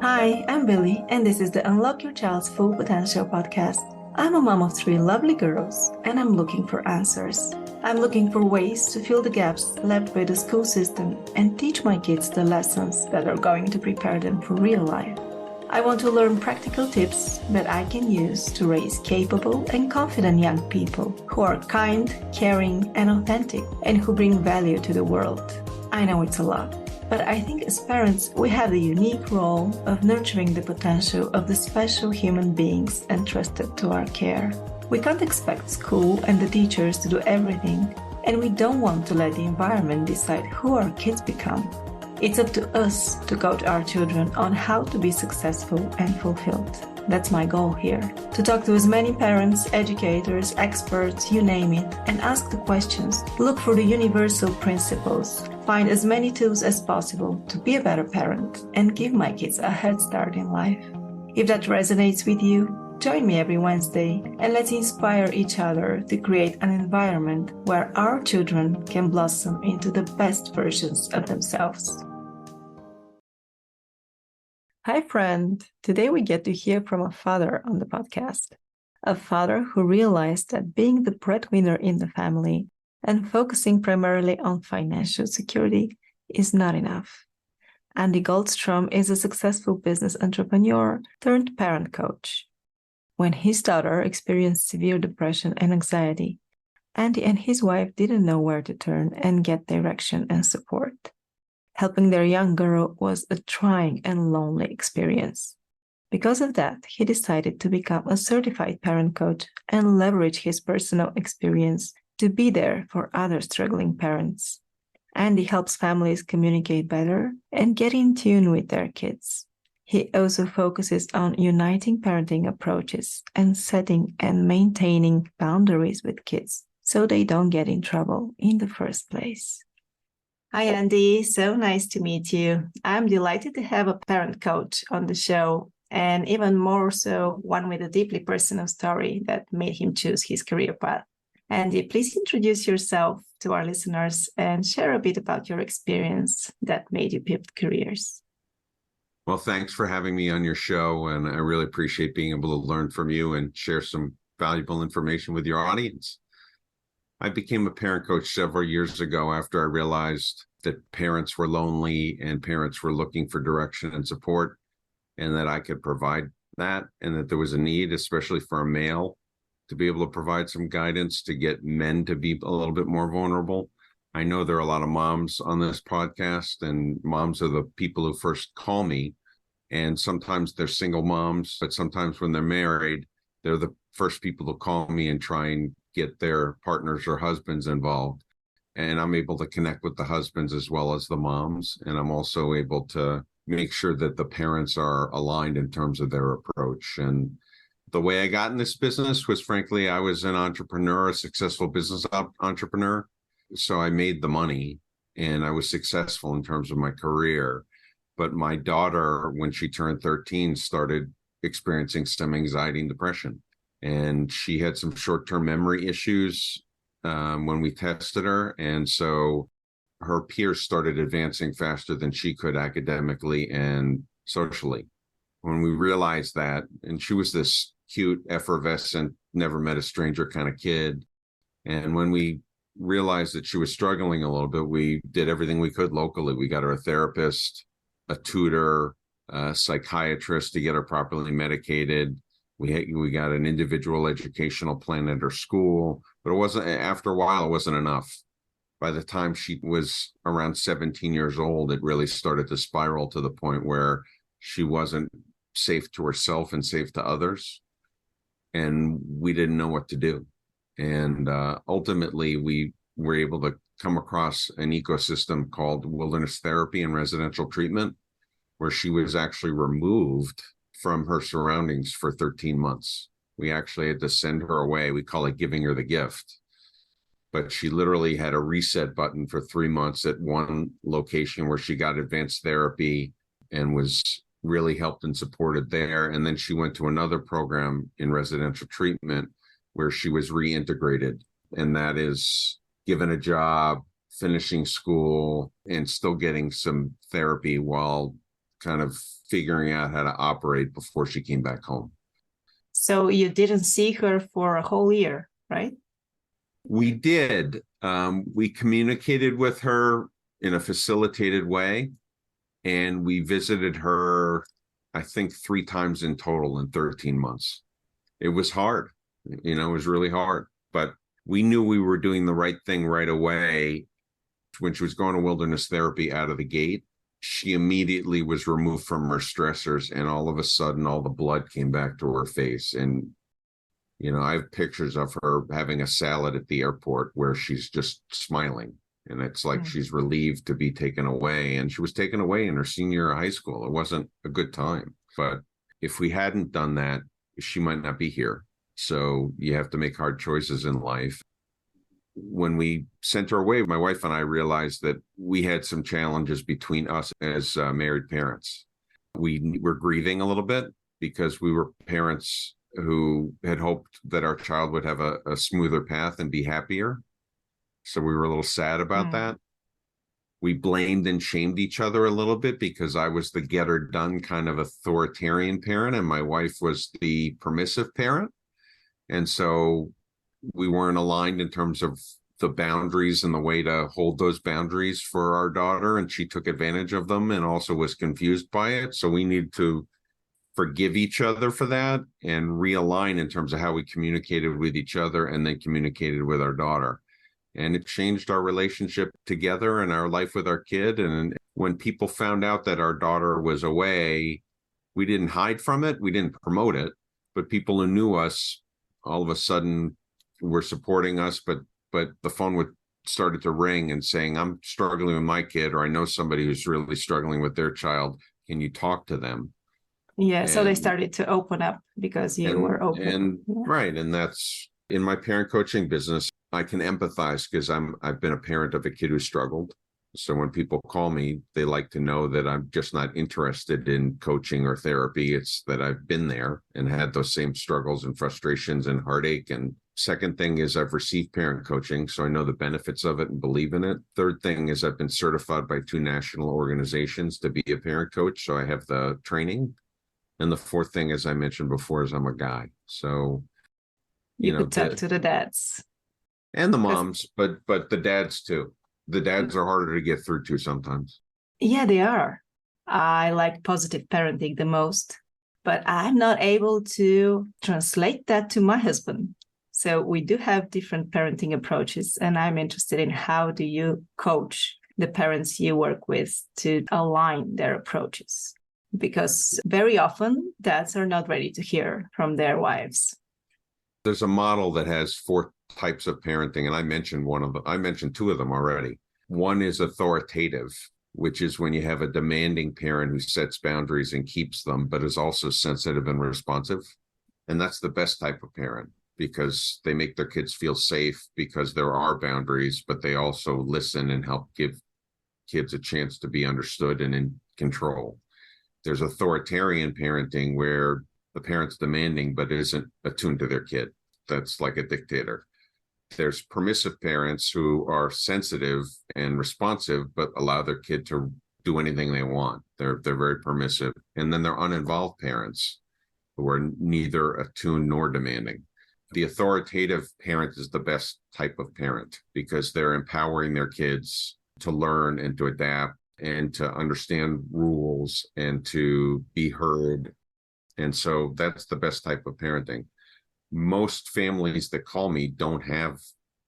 Hi, I'm Billy, and this is the Unlock Your Child's Full Potential podcast. I'm a mom of three lovely girls, and I'm looking for answers. I'm looking for ways to fill the gaps left by the school system and teach my kids the lessons that are going to prepare them for real life. I want to learn practical tips that I can use to raise capable and confident young people who are kind, caring, and authentic, and who bring value to the world. I know it's a lot, but I think as parents, we have the unique role of nurturing the potential of the special human beings entrusted to our care. We can't expect school and the teachers to do everything, and we don't want to let the environment decide who our kids become. It's up to us to coach our children on how to be successful and fulfilled. That's my goal here. To talk to as many parents, educators, experts, you name it, and ask the questions. Look for the universal principles. Find as many tools as possible to be a better parent and give my kids a head start in life. If that resonates with you, join me every Wednesday and let's inspire each other to create an environment where our children can blossom into the best versions of themselves. Hi, friend. Today we get to hear from a father on the podcast. A father who realized that being the breadwinner in the family and focusing primarily on financial security is not enough. Andy Goldstrom is a successful business entrepreneur turned parent coach. When his daughter experienced severe depression and anxiety, Andy and his wife didn't know where to turn and get direction and support. Helping their young girl was a trying and lonely experience. Because of that, he decided to become a certified parent coach and leverage his personal experience to be there for other struggling parents. Andy helps families communicate better and get in tune with their kids. He also focuses on uniting parenting approaches and setting and maintaining boundaries with kids so they don't get in trouble in the first place. Hi, Andy. So nice to meet you. I'm delighted to have a parent coach on the show, and even more so, one with a deeply personal story that made him choose his career path. Andy, please introduce yourself to our listeners and share a bit about your experience that made you pivot careers. Well, thanks for having me on your show, and I really appreciate being able to learn from you and share some valuable information with your audience. I became a parent coach several years ago after I realized that parents were lonely and parents were looking for direction and support, and that I could provide that, and that there was a need, especially for a male, to be able to provide some guidance to get men to be a little bit more vulnerable. I know there are a lot of moms on this podcast, and moms are the people who first call me. And sometimes they're single moms, but sometimes when they're married, they're the first people to call me and try and get their partners or husbands involved. And I'm able to connect with the husbands as well as the moms. And I'm also able to make sure that the parents are aligned in terms of their approach. And the way I got in this business was, frankly, I was an entrepreneur, a successful business entrepreneur. So I made the money and I was successful in terms of my career. But my daughter, when she turned 13, started experiencing some anxiety and depression. And she had some short-term memory issues when we tested her. And so her peers started advancing faster than she could academically and socially. When we realized that, and she was this cute, effervescent, never met a stranger kind of kid. And when we realized that she was struggling a little bit, we did everything we could locally. We got her a therapist, a tutor, a psychiatrist to get her properly medicated. We got an individual educational plan at her school, but it wasn't, after a while, it wasn't enough. By the time she was around 17 years old, it really started to spiral to the point where she wasn't safe to herself and safe to others. And we didn't know what to do. And ultimately, we were able to come across an ecosystem called wilderness therapy and residential treatment, where she was actually removed from her surroundings for 13 months. We actually had to send her away. We call it giving her the gift. But she literally had a reset button for 3 months at one location where she got advanced therapy and was really helped and supported there. And then she went to another program in residential treatment where she was reintegrated. And that is given a job, finishing school, and still getting some therapy while kind of figuring out how to operate before she came back home. So you didn't see her for a whole year, right? We did. We communicated with her in a facilitated way, and we visited her, I think, 3 times in total in 13 months. It was hard. It was really hard, but we knew we were doing the right thing right away. When she was going to wilderness therapy out of the gate, she immediately was removed from her stressors, and all of a sudden, all the blood came back to her face. And, I have pictures of her having a salad at the airport where she's just smiling. And it's like she's relieved to be taken away. And she was taken away in her senior year of high school. It wasn't a good time. But if we hadn't done that, she might not be here. So you have to make hard choices in life. When we sent her away, my wife and I realized that we had some challenges between us as married parents. We were grieving a little bit because we were parents who had hoped that our child would have a smoother path and be happier. So we were a little sad about that. We blamed and shamed each other a little bit because I was the get her done kind of authoritarian parent and my wife was the permissive parent. And so we weren't aligned in terms of the boundaries and the way to hold those boundaries for our daughter. And she took advantage of them and also was confused by it. So we need to forgive each other for that and realign in terms of how we communicated with each other and then communicated with our daughter. And it changed our relationship together and our life with our kid. And when people found out that our daughter was away, we didn't hide from it. We didn't promote it. But people who knew us all of a sudden were supporting us. But the phone started to ring and saying, I'm struggling with my kid, or I know somebody who's really struggling with their child. Can you talk to them? Yeah, so they started to open up because you were open. Right. And that's in my parent coaching business. I can empathize because I've been a parent of a kid who struggled. So when people call me, they like to know that I'm just not interested in coaching or therapy. It's that I've been there and had those same struggles and frustrations and heartache. And second thing is I've received parent coaching, so I know the benefits of it and believe in it. Third thing is I've been certified by 2 national organizations to be a parent coach, so I have the training. And the fourth thing, as I mentioned before, is I'm a guy. So, you could talk to the dads. And the moms, but the dads too. The dads are harder to get through to sometimes. Yeah, they are. I like positive parenting the most, but I'm not able to translate that to my husband. So we do have different parenting approaches, and I'm interested in how do you coach the parents you work with to align their approaches? Because very often dads are not ready to hear from their wives. There's a model that has 4 types of parenting, and I mentioned 2 of them already. One is authoritative, which is when you have a demanding parent who sets boundaries and keeps them, but is also sensitive and responsive. And that's the best type of parent because they make their kids feel safe because there are boundaries, but they also listen and help give kids a chance to be understood and in control. There's authoritarian parenting where the parent's demanding but isn't attuned to their kid. That's like a dictator. There's permissive parents who are sensitive and responsive, but allow their kid to do anything they want. They're very permissive. And then there are uninvolved parents who are neither attuned nor demanding. The authoritative parent is the best type of parent because they're empowering their kids to learn and to adapt and to understand rules and to be heard. And so that's the best type of parenting. Most families that call me don't have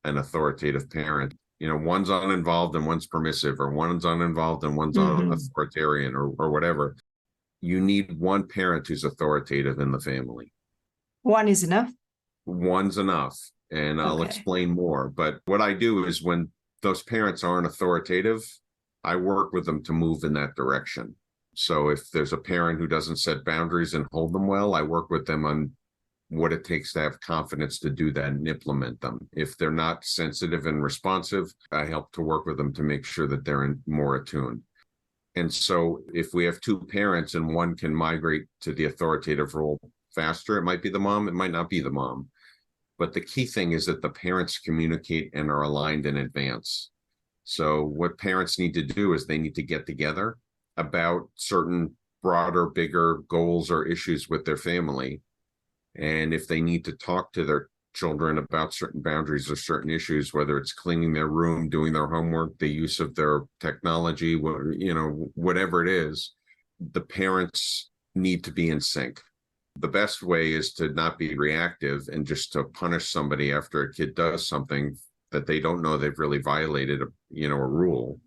an authoritative parent. One's uninvolved and one's permissive, or one's uninvolved and one's authoritarian or whatever. You need one parent who's authoritative in the family. One is enough? One's enough. And I'll explain more. But what I do is when those parents aren't authoritative, I work with them to move in that direction. So if there's a parent who doesn't set boundaries and hold them well, I work with them on what it takes to have confidence to do that and implement them. If they're not sensitive and responsive, I help to work with them to make sure that they're more attuned. And so if we have 2 parents and one can migrate to the authoritative role faster, it might be the mom, it might not be the mom. But the key thing is that the parents communicate and are aligned in advance. So what parents need to do is they need to get together about certain broader, bigger goals or issues with their family. And if they need to talk to their children about certain boundaries or certain issues, whether it's cleaning their room, doing their homework, the use of their technology, whatever it is, the parents need to be in sync. The best way is to not be reactive and just to punish somebody after a kid does something that they don't know they've really violated a rule.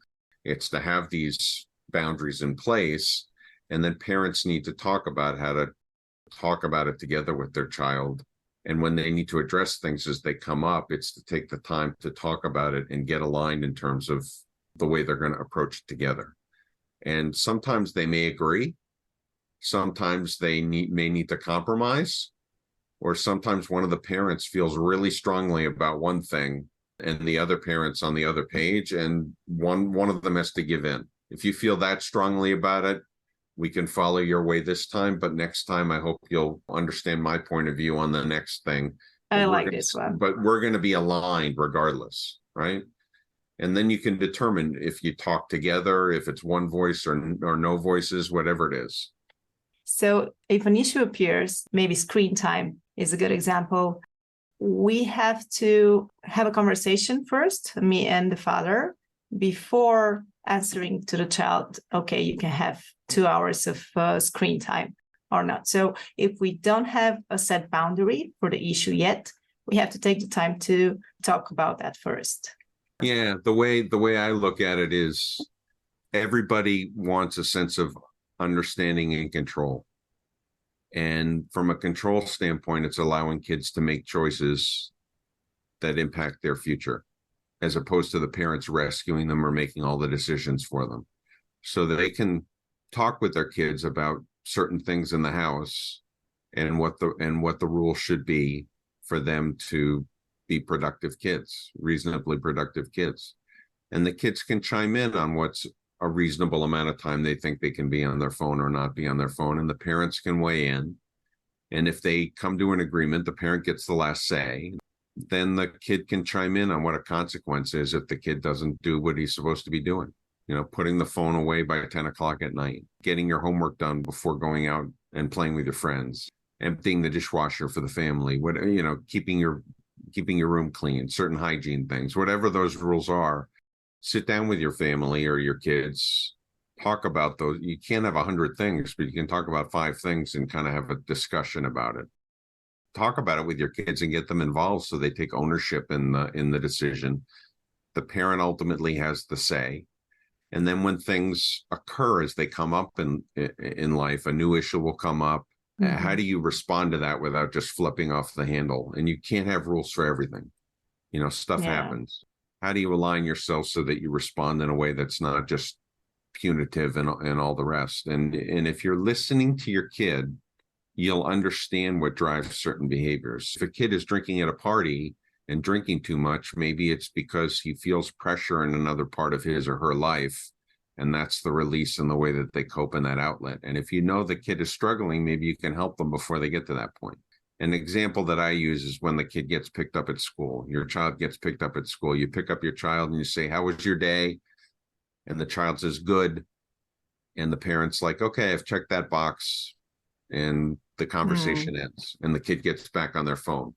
It's to have these boundaries in place, and then parents need to talk about how to talk about it together with their child. And when they need to address things as they come up, it's to take the time to talk about it and get aligned in terms of the way they're going to approach it together. And sometimes they may agree. Sometimes they may need to compromise, or sometimes one of the parents feels really strongly about one thing and the other parent's on the other page, and one of them has to give in. If you feel that strongly about it, we can follow your way this time, but next time I hope you'll understand my point of view on the next thing. I like this one. But we're going to be aligned regardless, right? And then you can determine if you talk together, if it's one voice or no voices, whatever it is. So if an issue appears, maybe screen time is a good example, we have to have a conversation first, me and the father, before answering to the child, okay, you can have 2 hours of screen time or not. So if we don't have a set boundary for the issue yet, we have to take the time to talk about that first. Yeah, the way I look at it is everybody wants a sense of understanding and control. And from a control standpoint, it's allowing kids to make choices that impact their future, as opposed to the parents rescuing them or making all the decisions for them. So that they can talk with their kids about certain things in the house and what the rules should be for them to be productive kids, reasonably productive kids. And the kids can chime in on what's a reasonable amount of time they think they can be on their phone or not be on their phone, and the parents can weigh in. And if they come to an agreement, the parent gets the last say. Then the kid can chime in on what a consequence is if the kid doesn't do what he's supposed to be doing. Putting the phone away by 10 o'clock at night, getting your homework done before going out and playing with your friends, emptying the dishwasher for the family, keeping your room clean, certain hygiene things, whatever those rules are. Sit down with your family or your kids, talk about those. You can't have 100 things, but you can talk about 5 things and kind of have a discussion about it. Talk about it with your kids and get them involved so they take ownership in the decision. The parent ultimately has the say. And then when things occur as they come up in life, a new issue will come up. Mm-hmm. How do you respond to that without just flipping off the handle? And you can't have rules for everything. Stuff happens. How do you align yourself so that you respond in a way that's not just punitive and all the rest? And if you're listening to your kid, you'll understand what drives certain behaviors. If a kid is drinking at a party and drinking too much, maybe it's because he feels pressure in another part of his or her life, and that's the release and the way that they cope in that outlet. And if you know the kid is struggling, maybe you can help them before they get to that point. An example that I use is when the kid gets picked up at school. Your child gets picked up at school. You pick up your child and you say, "How was your day?" And the child says, "Good." And the parent's like, "Okay, I've checked that box." And the conversation ends and the kid gets back on their phone.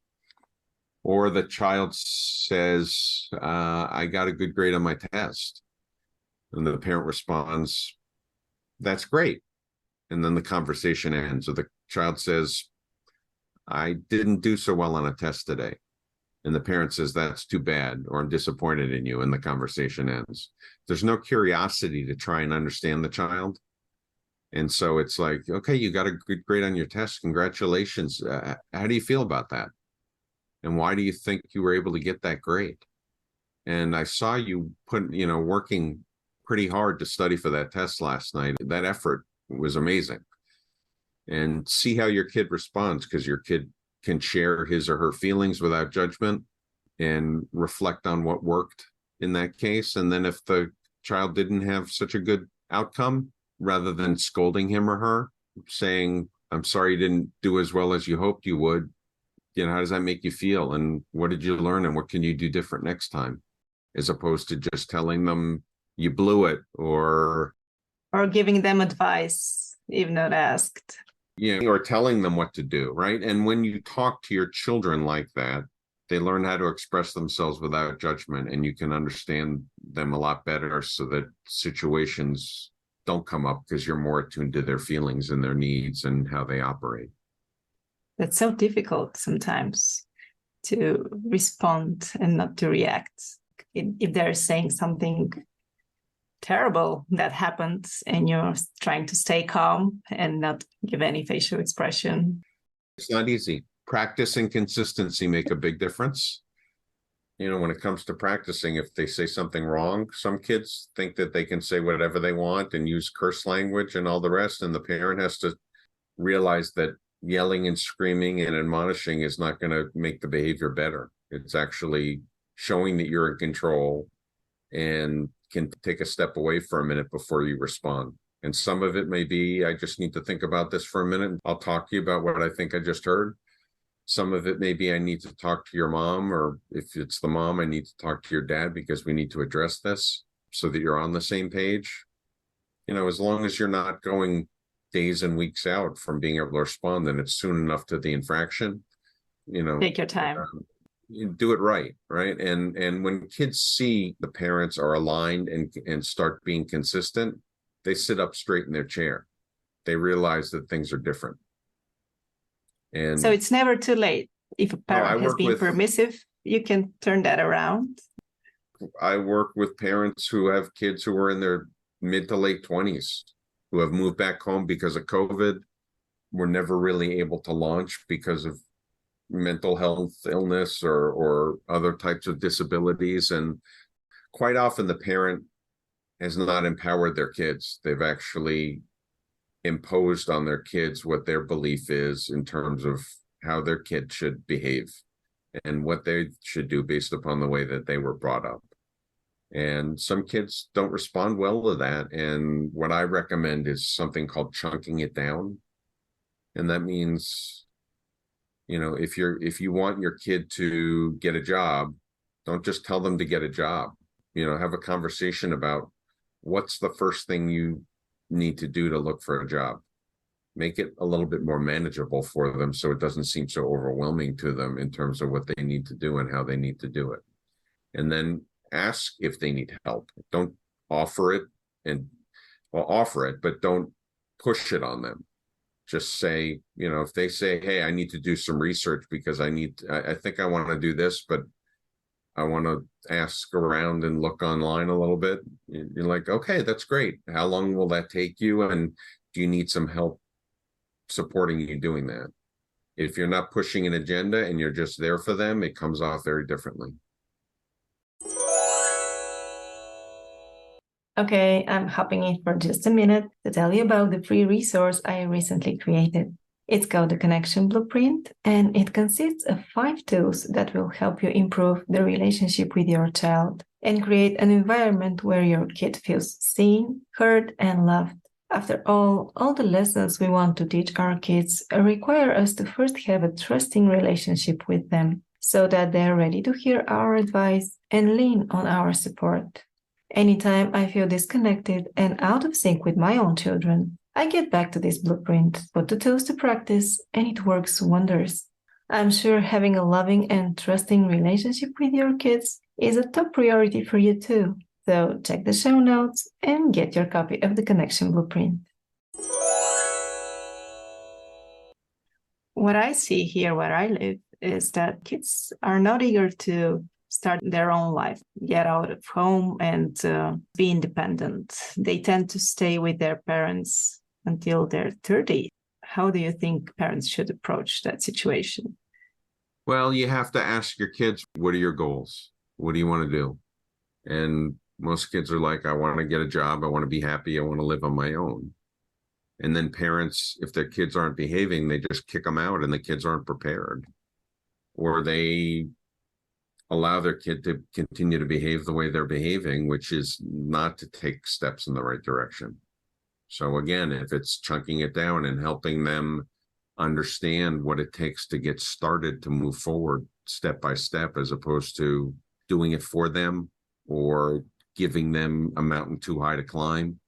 Or the child says, "I got a good grade on my test." And the parent responds, "That's great." And then the conversation ends. Or the child says, "I didn't do so well on a test today." And the parent says, "That's too bad," or "I'm disappointed in you." And the conversation ends. There's no curiosity to try and understand the child. And so it's like, "Okay, you got a good grade on your test. Congratulations. How do you feel about that? And why do you think you were able to get that grade? And I saw you working pretty hard to study for that test last night. That effort was amazing." And see how your kid responds, because your kid can share his or her feelings without judgment and reflect on what worked in that case. And then if the child didn't have such a good outcome, rather than scolding him or her, saying, "I'm sorry you didn't do as well as you hoped you would. How does that make you feel? And what did you learn? And what can you do different next time?" As opposed to just telling them you blew it or giving them advice. if not asked. Yeah, or telling them what to do, right? And when you talk to your children like that, they learn how to express themselves without judgment, and you can understand them a lot better so that situations don't come up because you're more attuned to their feelings and their needs and how they operate. That's so difficult sometimes to respond and not to react. If they're saying something terrible that happens and you're trying to stay calm and not give any facial expression. It's not easy. Practice and consistency make a big difference. When it comes to practicing, if they say something wrong, some kids think that they can say whatever they want and use curse language and all the rest. And the parent has to realize that yelling and screaming and admonishing is not going to make the behavior better. It's actually showing that you're in control and can take a step away for a minute before you respond. And some of it may be, I just need to think about this for a minute. I'll talk to you about what I think I just heard. Some of it may be, I need to talk to your mom, or if it's the mom, I need to talk to your dad because we need to address this so that you're on the same page. As long as you're not going days and weeks out from being able to respond, then it's soon enough to the infraction. Take your time. You do it right. And when kids see the parents are aligned and start being consistent, they sit up straight in their chair. They realize that things are different. And so it's never too late. If a parent has been permissive, you can turn that around. I work with parents who have kids who are in their mid to late 20s who have moved back home because of COVID, were never really able to launch because of mental health illness or other types of disabilities. And quite often the parent has not empowered their kids. They've actually imposed on their kids what their belief is in terms of how their kid should behave and what they should do based upon the way that they were brought up. And some kids don't respond well to that. And what I recommend is something called chunking it down. And that means, if you want your kid to get a job, don't just tell them to get a job. Have a conversation about what's the first thing you need to do to look for a job. Make it a little bit more manageable for them so it doesn't seem so overwhelming to them in terms of what they need to do and how they need to do it. And then ask if they need help. Don't offer it, offer it, but don't push it on them. Just say, if they say, hey, I need to do some research because I think I want to do this, but I want to ask around and look online a little bit. You're like, okay, that's great. How long will that take you? And do you need some help supporting you doing that? If you're not pushing an agenda and you're just there for them, it comes off very differently. Okay, I'm hopping in for just a minute to tell you about the free resource I recently created. It's called the Connection Blueprint, and it consists of 5 tools that will help you improve the relationship with your child and create an environment where your kid feels seen, heard, and loved. After all the lessons we want to teach our kids require us to first have a trusting relationship with them so that they're ready to hear our advice and lean on our support. Anytime I feel disconnected and out of sync with my own children, I get back to this blueprint, put the tools to practice, and it works wonders. I'm sure having a loving and trusting relationship with your kids is a top priority for you too. So check the show notes and get your copy of the Connection Blueprint. What I see here where I live is that kids are not eager to start their own life, get out of home and be independent. They tend to stay with their parents until they're 30. How do you think parents should approach that situation? Well, you have to ask your kids, what are your goals? What do you want to do? And most kids are like, I want to get a job. I want to be happy. I want to live on my own. And then parents, if their kids aren't behaving, they just kick them out and the kids aren't prepared. Or they allow their kid to continue to behave the way they're behaving, which is not to take steps in the right direction. So again, if it's chunking it down and helping them understand what it takes to get started to move forward step by step, as opposed to doing it for them or giving them a mountain too high to climb,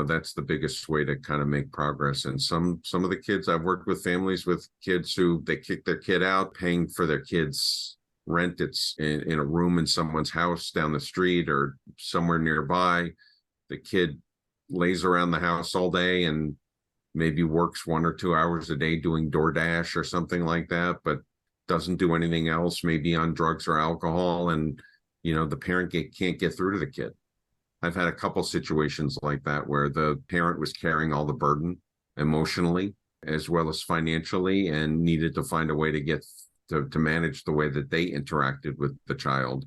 that's the biggest way to kind of make progress. And some of the kids, I've worked with families with kids who they kick their kid out, paying for their kids' rent. It's in a room in someone's house down the street or somewhere nearby. The kid lays around the house all day and maybe works 1 or 2 hours a day doing DoorDash or something like that, but doesn't do anything else, maybe on drugs or alcohol. And, the parent can't get through to the kid. I've had a couple situations like that where the parent was carrying all the burden emotionally as well as financially and needed to find a way to get to manage the way that they interacted with the child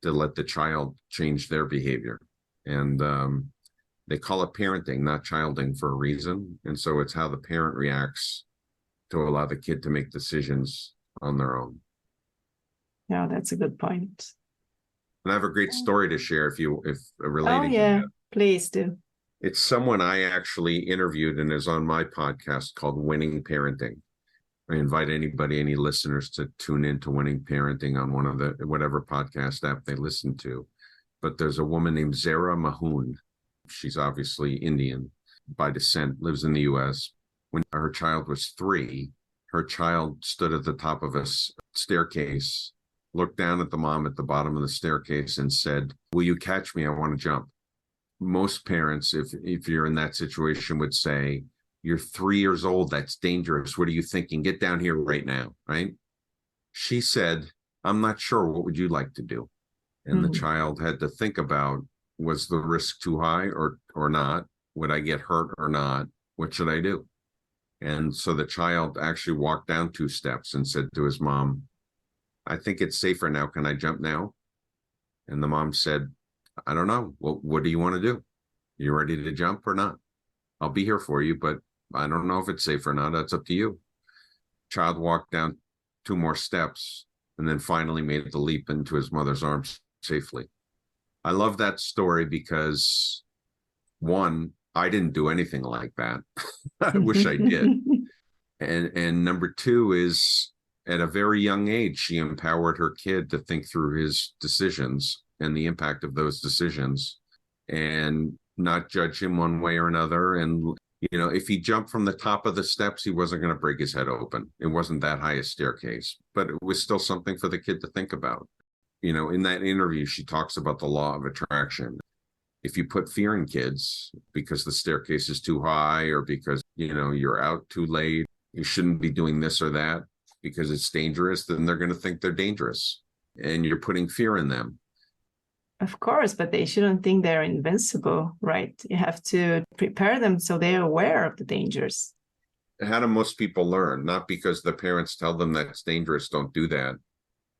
to let the child change their behavior. And they call it parenting, not childing, for a reason. And so it's how the parent reacts to allow the kid to make decisions on their own. Yeah, that's a good point. And I have a great story to share if relating to that. Please do. It's someone I actually interviewed and is on my podcast called Winning Parenting. I invite any listeners to tune in to Winning Parenting on one of the whatever podcast app they listen to. But there's a woman named Zara Mahoon. She's obviously Indian by descent, lives in the U.S. When her child was 3, her child stood at the top of a staircase, looked down at the mom at the bottom of the staircase and said, "Will you catch me? I want to jump." Most parents, if you're in that situation, would say, "You're 3 years old. That's dangerous. What are you thinking? Get down here right now," right? She said, "I'm not sure. What would you like to do?" And the child had to think about, was the risk too high or not? Would I get hurt or not? What should I do? And so the child actually walked down 2 steps and said to his mom, "I think it's safer now. Can I jump now?" And the mom said, "I don't know. What do you want to do? You ready to jump or not? I'll be here for you, but I don't know if it's safe or not. That's up to you." Child walked down 2 more steps and then finally made the leap into his mother's arms safely. I love that story because, one, I didn't do anything like that. I wish I did. And number 2 is, at a very young age, she empowered her kid to think through his decisions and the impact of those decisions and not judge him one way or another. And, if he jumped from the top of the steps, he wasn't going to break his head open. It wasn't that high a staircase, but it was still something for the kid to think about. In that interview, she talks about the law of attraction. If you put fear in kids because the staircase is too high or because, you're out too late, you shouldn't be doing this or that because it's dangerous, then they're going to think they're dangerous and you're putting fear in them. Of course, but they shouldn't think they're invincible, right? You have to prepare them so they're aware of the dangers. How do most people learn? Not because the parents tell them that's dangerous, don't do that.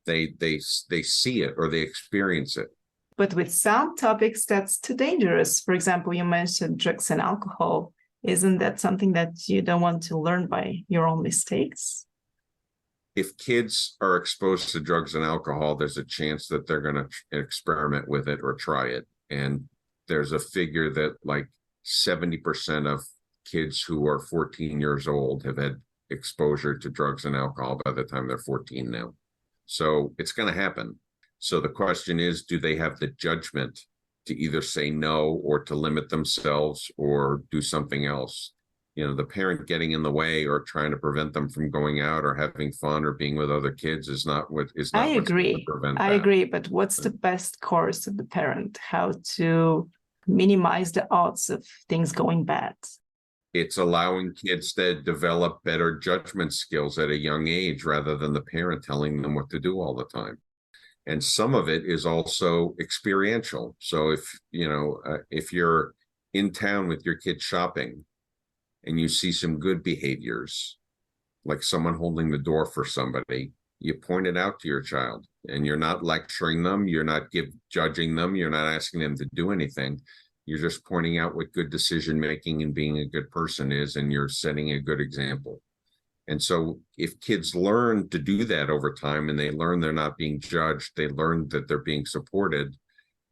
They see it or they experience it. But with some topics, that's too dangerous. For example, you mentioned drugs and alcohol. Isn't that something that you don't want to learn by your own mistakes? If kids are exposed to drugs and alcohol, there's a chance that they're going to experiment with it or try it. And there's a figure that like 70% of kids who are 14 years old have had exposure to drugs and alcohol by the time they're 14 now. So it's going to happen. So the question is, do they have the judgment to either say no or to limit themselves or do something else? The parent getting in the way or trying to prevent them from going out or having fun or being with other kids is not what is not. I agree. I agree. But what's the best course of the parent? How to minimize the odds of things going bad? It's allowing kids to develop better judgment skills at a young age rather than the parent telling them what to do all the time. And some of it is also experiential. So if you're in town with your kid shopping and you see some good behaviors, like someone holding the door for somebody, you point it out to your child and you're not lecturing them. You're not judging them. You're not asking them to do anything. You're just pointing out what good decision-making and being a good person is, and you're setting a good example. And so if kids learn to do that over time and they learn they're not being judged, they learn that they're being supported,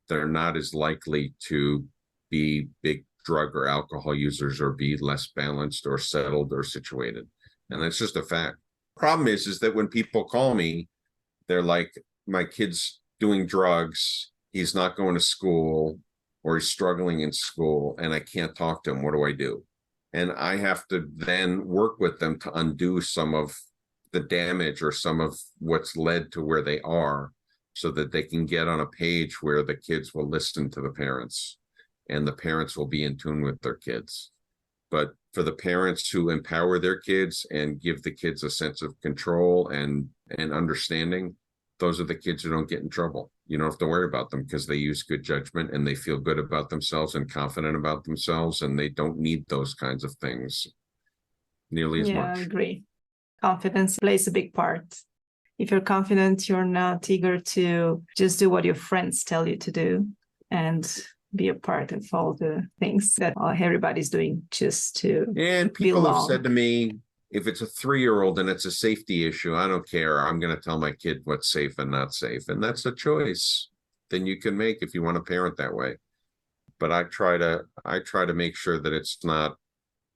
they're not as likely to be big drug or alcohol users or be less balanced or settled or situated. And that's just a fact. Problem is that when people call me, they're like, my kid's doing drugs, he's not going to school, or he's struggling in school and I can't talk to him. What do I do? And I have to then work with them to undo some of the damage or some of what's led to where they are, so that they can get on a page where the kids will listen to the parents and the parents will be in tune with their kids. But for the parents who empower their kids and give the kids a sense of control and understanding, those are the kids who don't get in trouble. You don't have to worry about them because they use good judgment and they feel good about themselves and confident about themselves, and they don't need those kinds of things nearly as much. I agree. Confidence plays a big part. If you're confident, you're not eager to just do what your friends tell you to do and be a part of all the things that everybody's doing just to And people belong. have said to me, if it's a 3-year-old and it's a safety issue, I don't care. I'm going to tell my kid what's safe and not safe. And that's a choice then you can make if you want to parent that way. But I try to make sure that it's not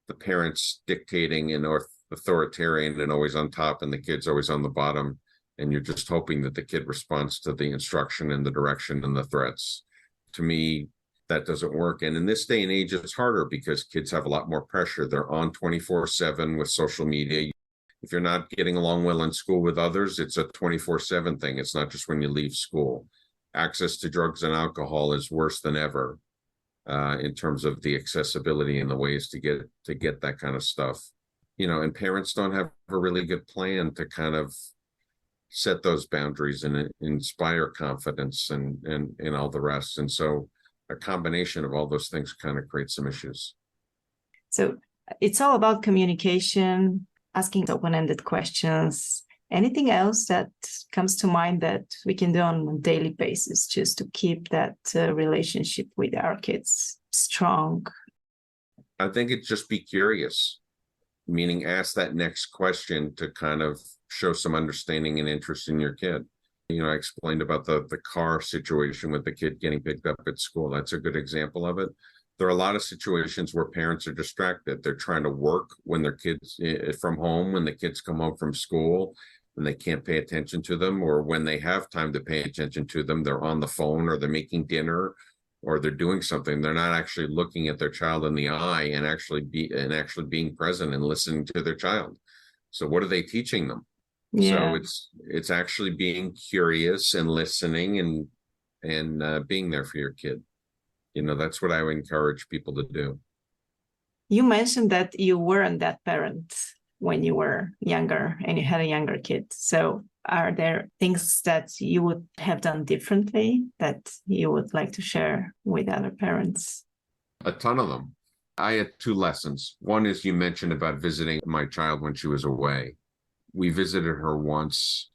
the parents dictating and authoritarian and always on top and the kid's always on the bottom. And you're just hoping that the kid responds to the instruction and the direction and the threats. To me, that doesn't work. And in this day and age, it's harder because kids have a lot more pressure. They're on 24/7 with social media. If you're not getting along well in school with others, it's a 24/7 thing. It's not just when you leave school. Access to drugs and alcohol is worse than ever in terms of the accessibility and the ways to get that kind of stuff. And parents don't have a really good plan to kind of set those boundaries and inspire confidence and all the rest. And so a combination of all those things kind of creates some issues. So it's all about communication, asking open-ended questions. Anything else that comes to mind that we can do on a daily basis just to keep that relationship with our kids strong? I think it's just be curious, meaning ask that next question to kind of show some understanding and interest in your kid. I explained about the car situation with the kid getting picked up at school. That's a good example of it. There are a lot of situations where parents are distracted. They're trying to work when their kids from home, when the kids come home from school and they can't pay attention to them, or when they have time to pay attention to them, they're on the phone or they're making dinner or they're doing something. They're not actually looking at their child in the eye and actually being present and listening to their child. So what are they teaching them? Yeah. So it's actually being curious and listening and being there for your kid. That's what I would encourage people to do. You mentioned that you weren't that parent when you were younger and you had a younger kid. So are there things that you would have done differently that you would like to share with other parents? A ton of them. I had 2 lessons. One is you mentioned about visiting my child when she was away. We visited her once.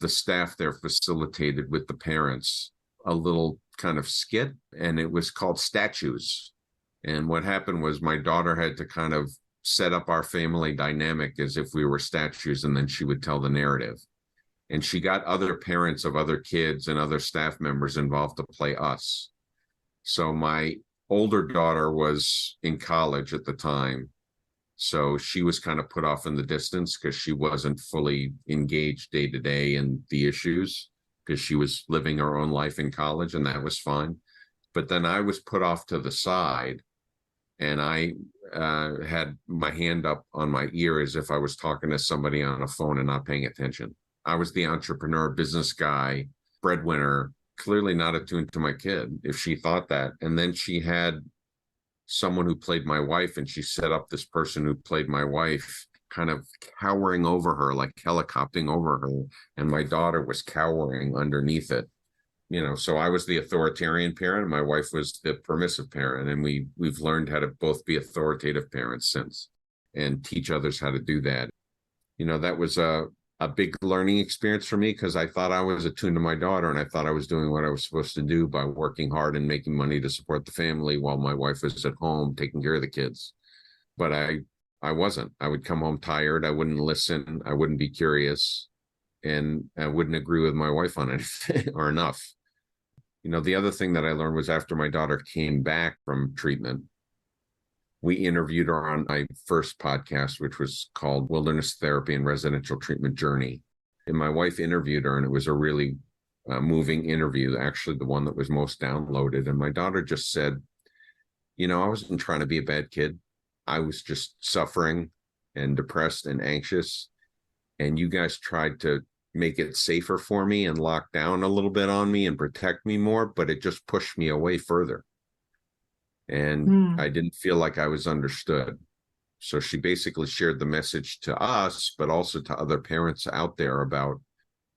The staff there facilitated with the parents a little kind of skit, and it was called Statues. And what happened was my daughter had to kind of set up our family dynamic as if we were statues, and then she would tell the narrative. And she got other parents of other kids and other staff members involved to play us. So my older daughter was in college at the time. So she was kind of put off in the distance because she wasn't fully engaged day to day in the issues, because she was living her own life in college, and that was fine. But then I was put off to the side, and I had my hand up on my ear as if I was talking to somebody on a phone and not paying attention. I was the entrepreneur, business guy, breadwinner, clearly not attuned to my kid, if she thought that. And then she had someone who played my wife, and she set up this person who played my wife kind of cowering over her, like helicoptering over her. And my daughter was cowering underneath it. So I was the authoritarian parent, and my wife was the permissive parent. And we've learned how to both be authoritative parents since and teach others how to do that. That was a big learning experience for me, because I thought I was attuned to my daughter, and I thought I was doing what I was supposed to do by working hard and making money to support the family while my wife was at home taking care of the kids. But I wasn't. I would come home tired. I wouldn't listen. I wouldn't be curious, and I wouldn't agree with my wife on anything or enough. The other thing that I learned was after my daughter came back from treatment, we interviewed her on my first podcast, which was called Wilderness Therapy and Residential Treatment Journey. And my wife interviewed her, and it was a really moving interview, actually the one that was most downloaded. And my daughter just said, I wasn't trying to be a bad kid. I was just suffering and depressed and anxious. And you guys tried to make it safer for me and lock down a little bit on me and protect me more, but it just pushed me away further. And I didn't feel like I was understood. So she basically shared the message to us, but also to other parents out there about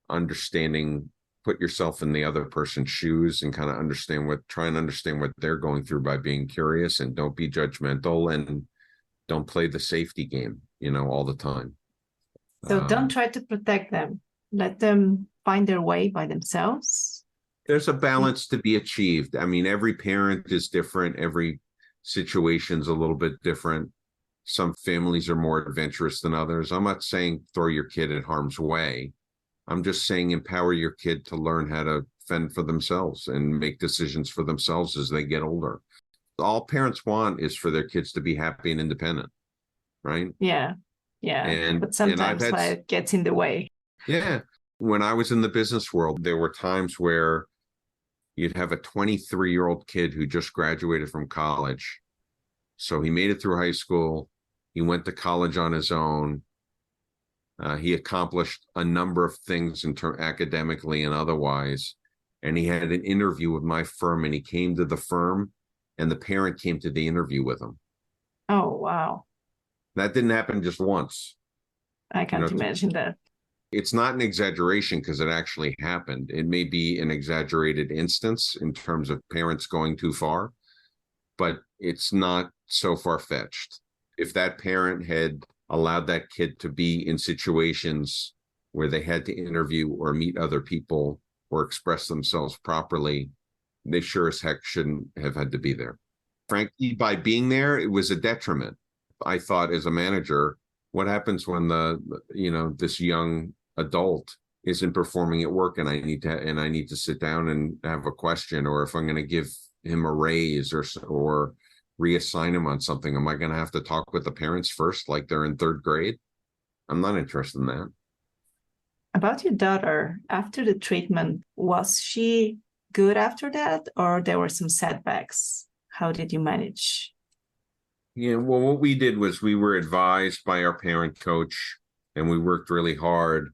understanding, put yourself in the other person's shoes and kind of try and understand what they're going through by being curious, and don't be judgmental and don't play the safety game, all the time. So don't try to protect them. Let them find their way by themselves. There's a balance to be achieved. I mean, every parent is different. Every situation's a little bit different. Some families are more adventurous than others. I'm not saying throw your kid in harm's way. I'm just saying empower your kid to learn how to fend for themselves and make decisions for themselves as they get older. All parents want is for their kids to be happy and independent, right? Yeah. But sometimes life gets in the way. Yeah. When I was in the business world, there were times where you'd have a 23-year-old kid who just graduated from college. So he made it through high school. He went to college on his own. He accomplished a number of things academically and otherwise. And he had an interview with my firm, and he came to the firm, and the parent came to the interview with him. Oh, wow. That didn't happen just once. I can't imagine that. It's not an exaggeration because it actually happened. It may be an exaggerated instance in terms of parents going too far, but it's not so far-fetched. If that parent had allowed that kid to be in situations where they had to interview or meet other people or express themselves properly, they sure as heck shouldn't have had to be there. Frankly, by being there, it was a detriment. I thought as a manager, what happens when this young adult isn't performing at work and I need to sit down and have a question, or if I'm going to give him a raise or reassign him on something, am I going to have to talk with the parents first like they're in third grade? I'm not interested in that. About your daughter, after the treatment, was she good after that, or there were some setbacks? How did you manage? Yeah, well, what we did was we were advised by our parent coach, and we worked really hard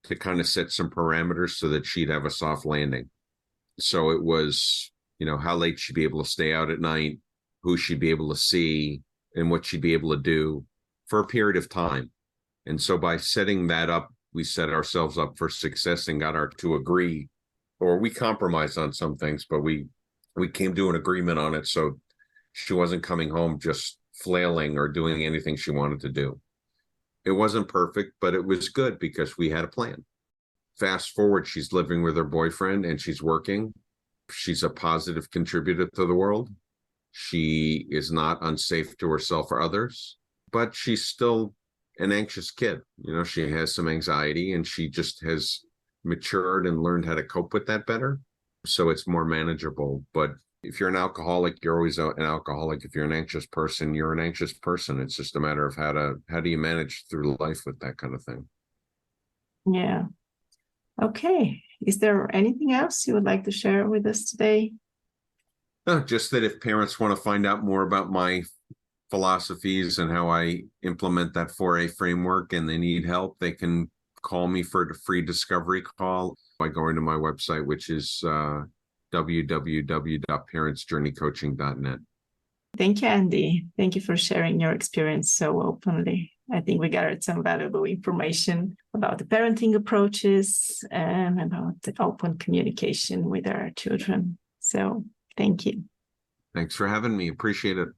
to kind of set some parameters so that she'd have a soft landing. So it was, how late she'd be able to stay out at night, who she'd be able to see, and what she'd be able to do for a period of time. And so by setting that up, we set ourselves up for success and got her to agree, or we compromised on some things, but we came to an agreement on it. So she wasn't coming home just flailing or doing anything she wanted to do. It wasn't perfect, but it was good because we had a plan. Fast forward, she's living with her boyfriend and she's working. She's a positive contributor to the world. She is not unsafe to herself or others, but she's still an anxious kid. She has some anxiety, and she just has matured and learned how to cope with that better. So it's more manageable. But if you're an alcoholic, you're always an alcoholic. If you're an anxious person, you're an anxious person. It's just a matter of how do you manage through life with that kind of thing. Yeah. Okay. Is there anything else you would like to share with us today? No, just that if parents want to find out more about my philosophies and how I implement that 4A framework and they need help, they can call me for a free discovery call by going to my website, which is www.parentsjourneycoaching.net. Thank you, Andy. Thank you for sharing your experience so openly. I think we gathered some valuable information about the parenting approaches and about the open communication with our children. So thank you. Thanks for having me. Appreciate it.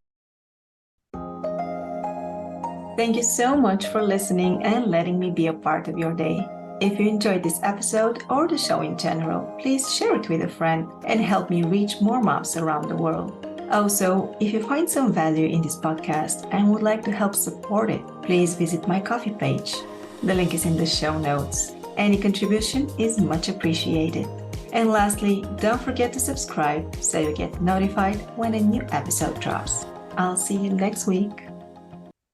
Thank you so much for listening and letting me be a part of your day. If you enjoyed this episode or the show in general, please share it with a friend and help me reach more moms around the world. Also, if you find some value in this podcast and would like to help support it, please visit my Ko-fi page. The link is in the show notes. Any contribution is much appreciated. And lastly, don't forget to subscribe so you get notified when a new episode drops. I'll see you next week.